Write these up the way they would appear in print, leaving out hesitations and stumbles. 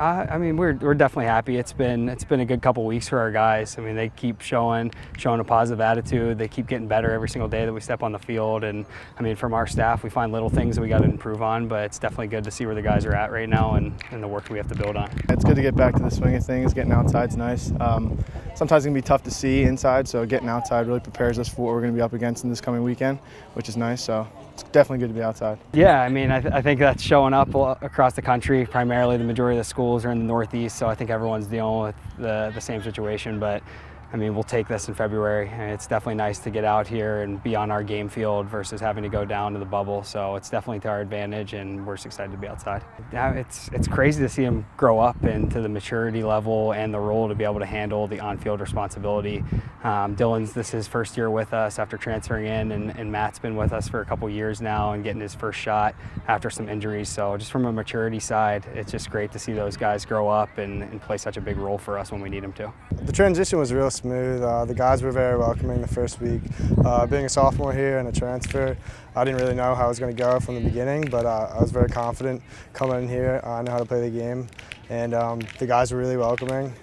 I mean, we're definitely happy. It's been a good couple weeks for our guys. I mean, they keep showing a positive attitude. They keep getting better every single day that we step on the field. And I mean, from our staff, we find little things that we got to improve on. But it's definitely good to see where the guys are at right now and the work we have to build on. It's good to get back to the swing of things. Getting outside's nice. Sometimes it can be tough to see inside, so getting outside really prepares us for what we're going to be up against in this coming weekend, which is nice. So it's definitely good to be outside. Yeah, I mean, I think that's showing up across the country. Primarily, the majority of the schools are in the Northeast, so I think everyone's dealing with the same situation. But I mean, we'll take this in February. And it's definitely nice to get out here and be on our game field versus having to go down to the bubble. So it's definitely to our advantage, and we're just excited to be outside. Yeah, it's crazy to see him grow up into the maturity level and the role to be able to handle the on-field responsibility. This is his first year with us after transferring in, and Matt's been with us for a couple years now and getting his first shot after some injuries. So just from a maturity side, it's just great to see those guys grow up and play such a big role for us when we need them to. The transition was real smooth. The guys were very welcoming the first week. Being a sophomore here and a transfer, I didn't really know how I was going to go from the beginning, but I was very confident coming in here. I know how to play the game, and the guys were really welcoming.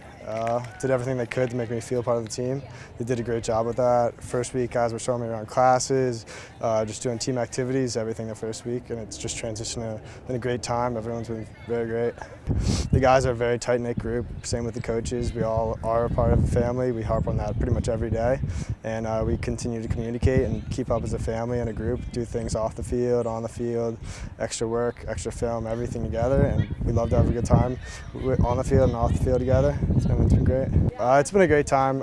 Did everything they could to make me feel part of the team. They did a great job with that. First week, guys were showing me around classes, just doing team activities, everything the first week, and it's just transitioned. Been a great time. Everyone's been very great. The guys are a very tight-knit group. Same with the coaches. We all are a part of a family. We harp on that pretty much every day, and we continue to communicate and keep up as a family and a group. Do things off the field, on the field, extra work, extra film, everything together, and we love to have a good time on the field and off the field together. It's been great. It's been a great time.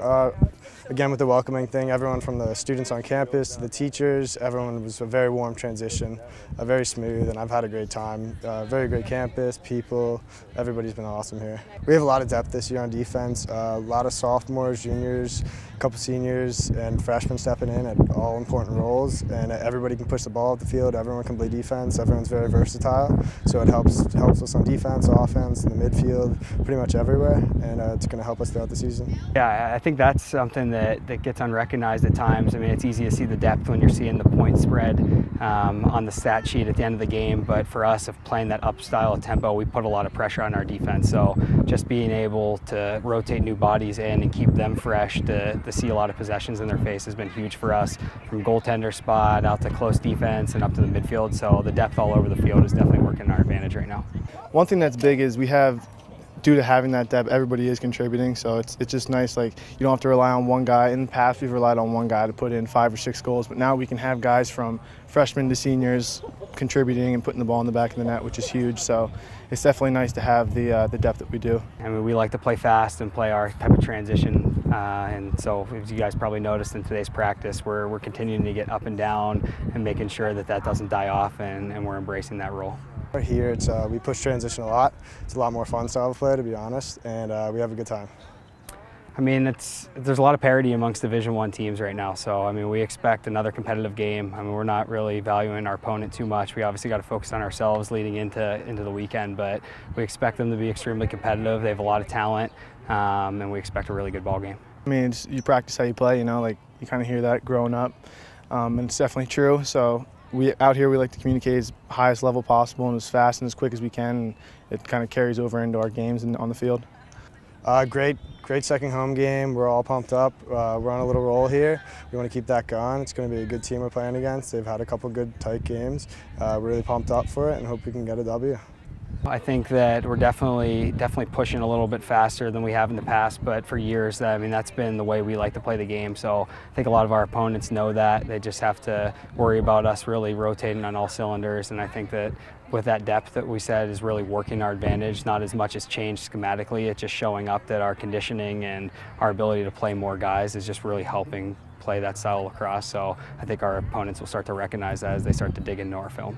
Again, with the welcoming thing, everyone from the students on campus to the teachers, everyone was a very warm transition, very smooth, and I've had a great time. Very great campus, people, everybody's been awesome here. We have a lot of depth this year on defense, a lot of sophomores, juniors, a couple seniors, and freshmen stepping in at all important roles, and everybody can push the ball up the field, everyone can play defense, everyone's very versatile, so it helps us on defense, offense, in the midfield, pretty much everywhere, and it's going to help us throughout the season. Yeah, I think that's something that gets unrecognized at times. I mean, it's easy to see the depth when you're seeing the point spread on the stat sheet at the end of the game, but for us, of playing that up style of tempo, we put a lot of pressure on our defense. So just being able to rotate new bodies in and keep them fresh, to see a lot of possessions in their face has been huge for us, from goaltender spot out to close defense and up to the midfield. So the depth all over the field is definitely working in our advantage right now. One thing that's big is we have, due to having that depth, everybody is contributing, so it's just nice. Like, you don't have to rely on one guy. In the past, we've relied on one guy to put in 5 or 6 goals, but now we can have guys from freshmen to seniors contributing and putting the ball in the back of the net, which is huge. So it's definitely nice to have the depth that we do. I mean, we like to play fast and play our type of transition, and so as you guys probably noticed in today's practice, we're continuing to get up and down and making sure that doesn't die off, and we're embracing that role. Here, we push transition a lot. It's a lot more fun style of play, to be honest, and we have a good time. I mean, there's a lot of parity amongst Division I teams right now, so I mean, we expect another competitive game. I mean, we're not really valuing our opponent too much. We obviously got to focus on ourselves leading into the weekend, but we expect them to be extremely competitive. They have a lot of talent, and we expect a really good ball game. I mean, you practice how you play, you know, like you kind of hear that growing up, and it's definitely true. So out here we like to communicate as highest level possible and as fast and as quick as we can, and it kind of carries over into our games and on the field. Great second home game. We're all pumped up. We're on a little roll here. We want to keep that going. It's going to be a good team we're playing against. They've had a couple good tight games. We're really pumped up for it and hope we can get a W. I think that we're definitely pushing a little bit faster than we have in the past, but for years, I mean, that's been the way we like to play the game. So I think a lot of our opponents know that. They just have to worry about us really rotating on all cylinders, and I think that with that depth that we said is really working our advantage. Not as much has changed schematically, it's just showing up that our conditioning and our ability to play more guys is just really helping play that style of lacrosse. So I think our opponents will start to recognize that as they start to dig into our film.